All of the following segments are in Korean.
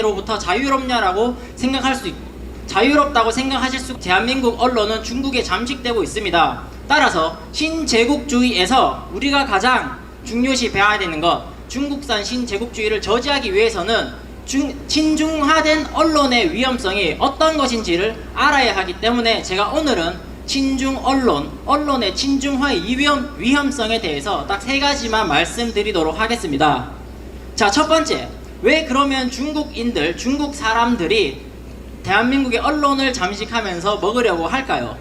로부터 자유롭냐라고 생각할 수 자유롭다고 생각하실 수 대한민국 언론은 중국에 잠식되고 있습니다. 따라서 신제국주의에서 우리가 가장 중요시 배워야 되는 것, 중국산 신제국주의를 저지하기 위해서는 친중화된 언론의 위험성이 어떤 것인지를 알아야 하기 때문에 제가 오늘은 친중 언론의 친중화의 위험성에 대해서 딱 3가지만 말씀드리도록 하겠습니다. 자, 첫 번째, 왜 그러면 중국인들, 중국 사람들이 대한민국의 언론을 잠식하면서 먹으려고 할까요?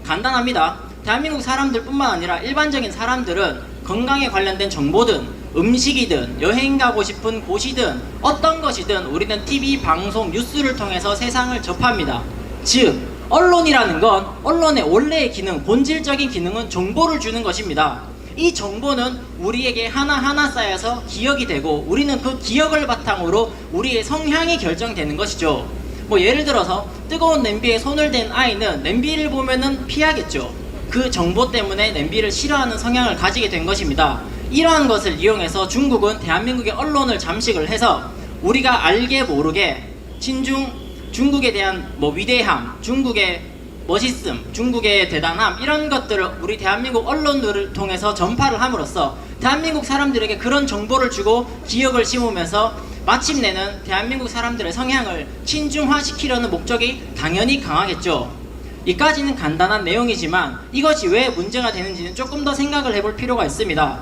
간단합니다. 대한민국 사람들 뿐만 아니라 일반적인 사람들은 건강에 관련된 정보든 음식이든 여행 가고 싶은 곳이든 어떤 것이든 우리는 TV, 방송, 뉴스를 통해서 세상을 접합니다. 즉, 언론이라는 건 언론의 원래의 기능, 본질적인 기능은 정보를 주는 것입니다. 이 정보는 우리에게 하나하나 쌓여서 기억이 되고 우리는 그 기억을 바탕으로 우리의 성향이 결정되는 것이죠. 뭐 예를 들어서 뜨거운 냄비에 손을 댄 아이는 냄비를 보면은 피하겠죠. 그 정보 때문에 냄비를 싫어하는 성향을 가지게 된 것입니다. 이러한 것을 이용해서 중국은 대한민국의 언론을 잠식을 해서 우리가 알게 모르게 중국에 대한 위대함, 중국의 멋있음, 중국의 대단함, 이런 것들을 우리 대한민국 언론들을 통해서 전파를 함으로써 대한민국 사람들에게 그런 정보를 주고 기억을 심으면서 마침내는 대한민국 사람들의 성향을 친중화시키려는 목적이 당연히 강하겠죠. 이까지는 간단한 내용이지만 이것이 왜 문제가 되는지는 조금 더 생각을 해볼 필요가 있습니다.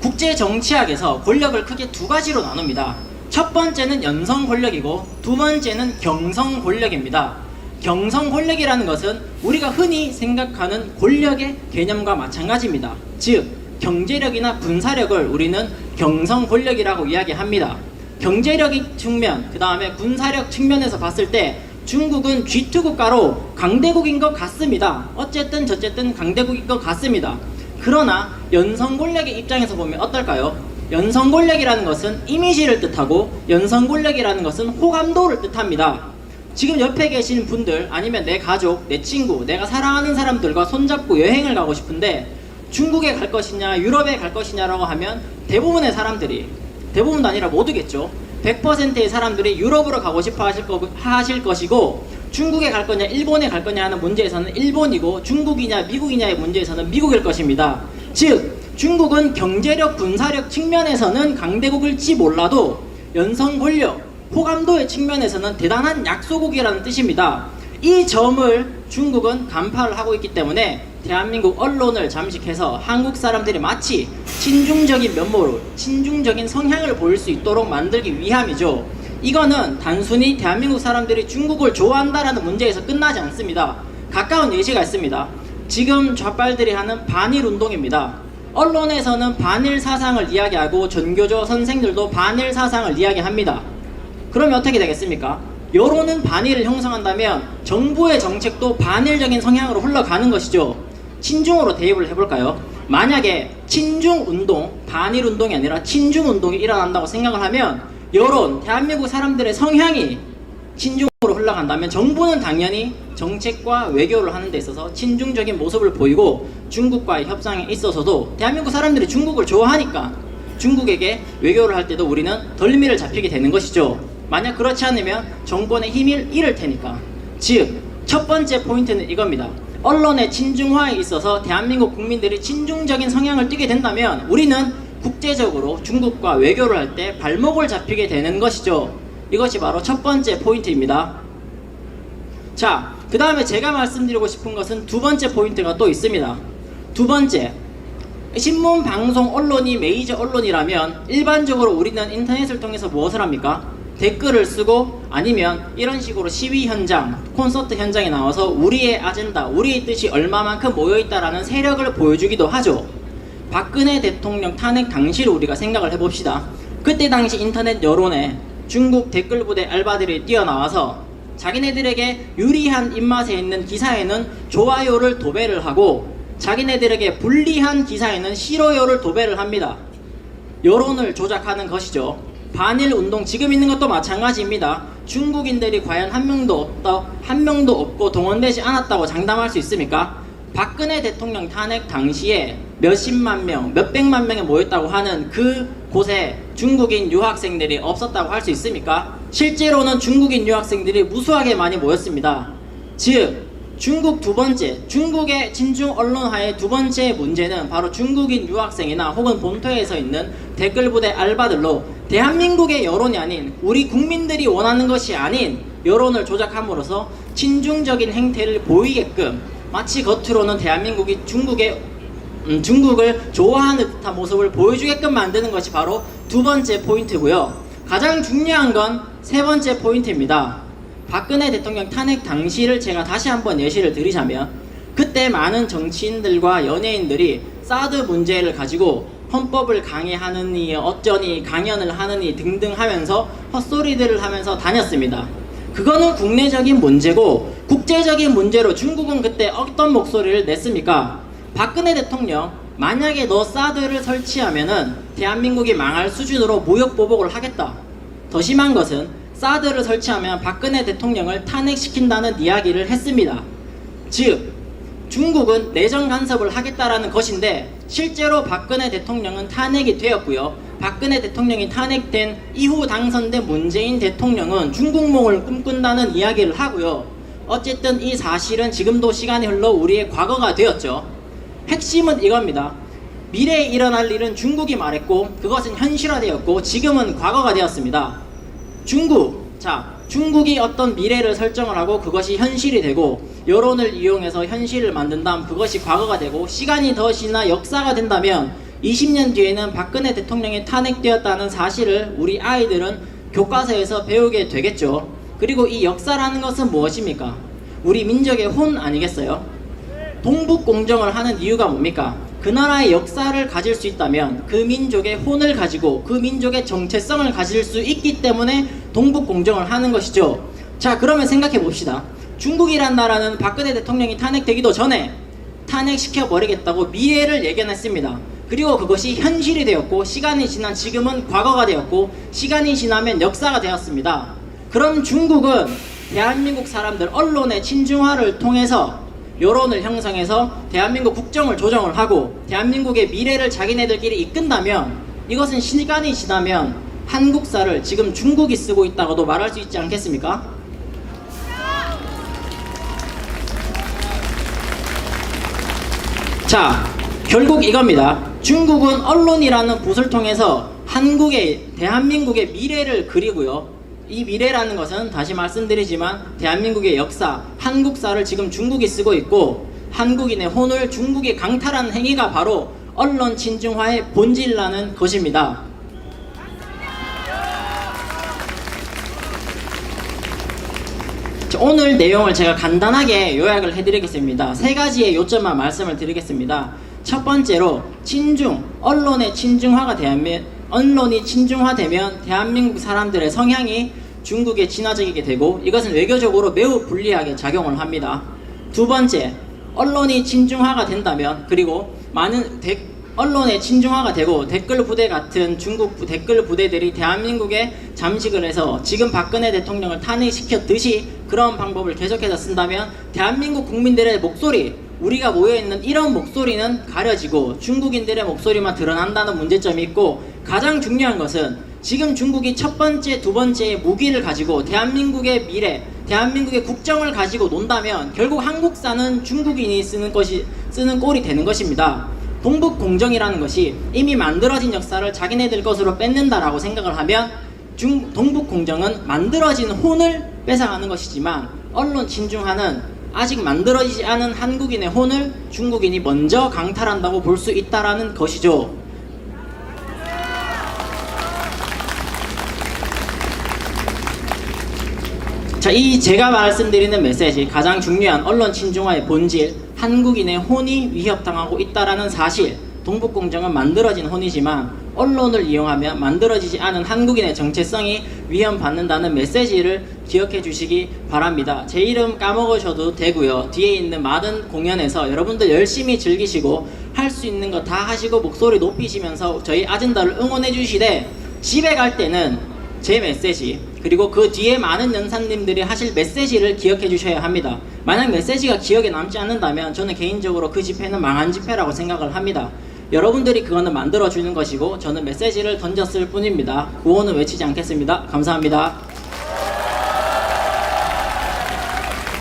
국제정치학에서 권력을 크게 2가지로 나눕니다. 첫 번째는 연성 권력이고 두 번째는 경성 권력입니다. 경성 권력이라는 것은 우리가 흔히 생각하는 권력의 개념과 마찬가지입니다. 즉, 경제력이나 군사력을 우리는 경성 권력이라고 이야기합니다. 경제력의 측면, 그 다음에 군사력 측면에서 봤을 때 중국은 G2 국가로 강대국인 것 같습니다. 어쨌든 저쨌든 강대국인 것 같습니다. 그러나 연성 권력의 입장에서 보면 어떨까요? 연성 권력이라는 것은 이미지를 뜻하고 연성 권력이라는 것은 호감도를 뜻합니다. 지금 옆에 계신 분들, 아니면 내 가족, 내 친구, 내가 사랑하는 사람들과 손잡고 여행을 가고 싶은데 중국에 갈 것이냐 유럽에 갈 것이냐라고 하면 대부분의 사람들이, 대부분도 아니라 모두겠죠, 100%의 사람들이 유럽으로 가고 싶어 하실 것이고, 중국에 갈 거냐 일본에 갈 거냐 하는 문제에서는 일본이고, 중국이냐 미국이냐의 문제에서는 미국일 것입니다. 즉, 중국은 경제력, 군사력 측면에서는 강대국일지 몰라도 연성 권력, 호감도의 측면에서는 대단한 약소국이라는 뜻입니다. 이 점을 중국은 간파를 하고 있기 때문에 대한민국 언론을 잠식해서 한국 사람들이 마치 친중적인 면모로, 친중적인 성향을 보일 수 있도록 만들기 위함이죠. 이거는 단순히 대한민국 사람들이 중국을 좋아한다라는 문제에서 끝나지 않습니다. 가까운 예시가 있습니다. 지금 좌빨들이 하는 반일 운동입니다. 언론에서는 반일 사상을 이야기하고 전교조 선생들도 반일 사상을 이야기합니다. 그러면 어떻게 되겠습니까? 여론은 반일을 형성한다면 정부의 정책도 반일적인 성향으로 흘러가는 것이죠. 친중으로 대입을 해볼까요? 만약에 친중운동, 반일운동이 아니라 친중운동이 일어난다고 생각을 하면 여론, 대한민국 사람들의 성향이 친중으로 흘러간다면 정부는 당연히 정책과 외교를 하는 데 있어서 친중적인 모습을 보이고, 중국과의 협상에 있어서도 대한민국 사람들이 중국을 좋아하니까 중국에게 외교를 할 때도 우리는 덜미를 잡히게 되는 것이죠. 만약 그렇지 않으면 정권의 힘을 잃을 테니까. 즉, 첫 번째 포인트는 이겁니다. 언론의 친중화에 있어서 대한민국 국민들이 친중적인 성향을 띠게 된다면 우리는 국제적으로 중국과 외교를 할 때 발목을 잡히게 되는 것이죠. 이것이 바로 첫 번째 포인트입니다. 자, 그 다음에 제가 말씀드리고 싶은 것은 두 번째 포인트가 또 있습니다. 두 번째, 신문, 방송, 언론이 메이저 언론이라면 일반적으로 우리는 인터넷을 통해서 무엇을 합니까? 댓글을 쓰고, 아니면 이런 식으로 시위 현장, 콘서트 현장에 나와서 우리의 아젠다, 우리의 뜻이 얼마만큼 모여있다라는 세력을 보여주기도 하죠. 박근혜 대통령 탄핵 당시를 우리가 생각을 해봅시다. 그때 당시 인터넷 여론에 중국 댓글부대 알바들이 뛰어나와서 자기네들에게 유리한 입맛에 있는 기사에는 좋아요를 도배를 하고, 자기네들에게 불리한 기사에는 싫어요를 도배를 합니다. 여론을 조작하는 것이죠. 반일 운동 지금 있는 것도 마찬가지입니다. 중국인들이 과연 한 명도 없고 동원되지 않았다고 장담할 수 있습니까? 박근혜 대통령 탄핵 당시에 몇십만 명, 몇백만 명이 모였다고 하는 그 곳에 중국인 유학생들이 없었다고 할 수 있습니까? 실제로는 중국인 유학생들이 무수하게 많이 모였습니다. 즉 중국 두 번째, 중국의 친중 언론화의 두 번째 문제는 바로 중국인 유학생이나 혹은 본토에서 있는 댓글부대 알바들로 대한민국의 여론이 아닌 우리 국민들이 원하는 것이 아닌 여론을 조작함으로써 친중적인 행태를 보이게끔 마치 겉으로는 대한민국이 중국을 좋아하는 듯한 모습을 보여주게끔 만드는 것이 바로 두 번째 포인트고요. 가장 중요한 건 세 번째 포인트입니다. 박근혜 대통령 탄핵 당시를 제가 다시 한번 예시를 드리자면 그때 많은 정치인들과 연예인들이 사드 문제를 가지고 헌법을 강의하느니 어쩌니 강연을 하느니 등등 하면서 헛소리들을 하면서 다녔습니다. 그거는 국내적인 문제고 국제적인 문제로 중국은 그때 어떤 목소리를 냈습니까? 박근혜 대통령 만약에 너 사드를 설치하면은 대한민국이 망할 수준으로 무역 보복을 하겠다. 더 심한 것은 사드를 설치하면 박근혜 대통령을 탄핵시킨다는 이야기를 했습니다. 즉 중국은 내정 간섭을 하겠다라는 것인데 실제로 박근혜 대통령은 탄핵이 되었고요. 박근혜 대통령이 탄핵된 이후 당선된 문재인 대통령은 중국몽을 꿈꾼다는 이야기를 하고요. 어쨌든 이 사실은 지금도 시간이 흘러 우리의 과거가 되었죠. 핵심은 이겁니다. 미래에 일어날 일은 중국이 말했고 그것은 현실화되었고 지금은 과거가 되었습니다. 중국이 어떤 미래를 설정을 하고 그것이 현실이 되고 여론을 이용해서 현실을 만든다면 그것이 과거가 되고 시간이 더 지나 역사가 된다면 20년 뒤에는 박근혜 대통령이 탄핵되었다는 사실을 우리 아이들은 교과서에서 배우게 되겠죠. 그리고 이 역사라는 것은 무엇입니까? 우리 민족의 혼 아니겠어요? 동북공정을 하는 이유가 뭡니까? 그 나라의 역사를 가질 수 있다면 그 민족의 혼을 가지고 그 민족의 정체성을 가질 수 있기 때문에 동북공정을 하는 것이죠. 자, 그러면 생각해 봅시다. 중국이란 나라는 박근혜 대통령이 탄핵되기도 전에 탄핵시켜버리겠다고 미래를 예견했습니다. 그리고 그것이 현실이 되었고 시간이 지난 지금은 과거가 되었고 시간이 지나면 역사가 되었습니다. 그럼 중국은 대한민국 사람들 언론의 친중화를 통해서 여론을 형성해서 대한민국 국정을 조정을 하고 대한민국의 미래를 자기네들끼리 이끈다면 이것은 시간이 지나면 한국사를 지금 중국이 쓰고 있다고도 말할 수 있지 않겠습니까? 자, 결국 이겁니다. 중국은 언론이라는 붓을 통해서 대한민국의 미래를 그리고요. 이 미래라는 것은 다시 말씀드리지만 대한민국의 역사, 한국사를 지금 중국이 쓰고 있고 한국인의 혼을 중국이 강탈하는 행위가 바로 언론 친중화의 본질이라는 것입니다. 오늘 내용을 제가 간단하게 요약을 해드리겠습니다. 세 가지의 요점만 말씀을 드리겠습니다. 첫 번째로 언론이 친중화되면 대한민국 사람들의 성향이 중국에 친화적이게 되고 이것은 외교적으로 매우 불리하게 작용을 합니다. 두 번째, 언론이 친중화가 된다면 그리고 언론의 친중화가 되고 댓글 부대 같은 중국 댓글 부대들이 대한민국에 잠식을 해서 지금 박근혜 대통령을 탄핵시켰듯이 그런 방법을 계속해서 쓴다면 대한민국 국민들의 목소리, 우리가 모여있는 이런 목소리는 가려지고 중국인들의 목소리만 드러난다는 문제점이 있고 가장 중요한 것은 지금 중국이 첫 번째, 두 번째의 무기를 가지고 대한민국의 미래, 대한민국의 국정을 가지고 논다면 결국 한국사는 중국인이 쓰는 꼴이 되는 것입니다. 동북공정이라는 것이 이미 만들어진 역사를 자기네들 것으로 뺏는다라고 생각을 하면 동북공정은 만들어진 혼을 뺏어가는 것이지만 언론 친중화는 아직 만들어지지 않은 한국인의 혼을 중국인이 먼저 강탈한다고 볼 수 있다라는 것이죠. 자, 이 제가 말씀드리는 메시지, 가장 중요한 언론 친중화의 본질, 한국인의 혼이 위협당하고 있다라는 사실, 동북공정은 만들어진 혼이지만 언론을 이용하면 만들어지지 않은 한국인의 정체성이 위협받는다는 메시지를 기억해 주시기 바랍니다. 제 이름 까먹으셔도 되고요. 뒤에 있는 많은 공연에서 여러분들 열심히 즐기시고 할 수 있는 거 다 하시고 목소리 높이시면서 저희 아젠다를 응원해 주시되 집에 갈 때는 제 메시지 그리고 그 뒤에 많은 연사님들이 하실 메시지를 기억해 주셔야 합니다. 만약 메시지가 기억에 남지 않는다면 저는 개인적으로 그 집회는 망한 집회라고 생각을 합니다. 여러분들이 그거는 만들어주는 것이고 저는 메시지를 던졌을 뿐입니다. 구호는 외치지 않겠습니다. 감사합니다.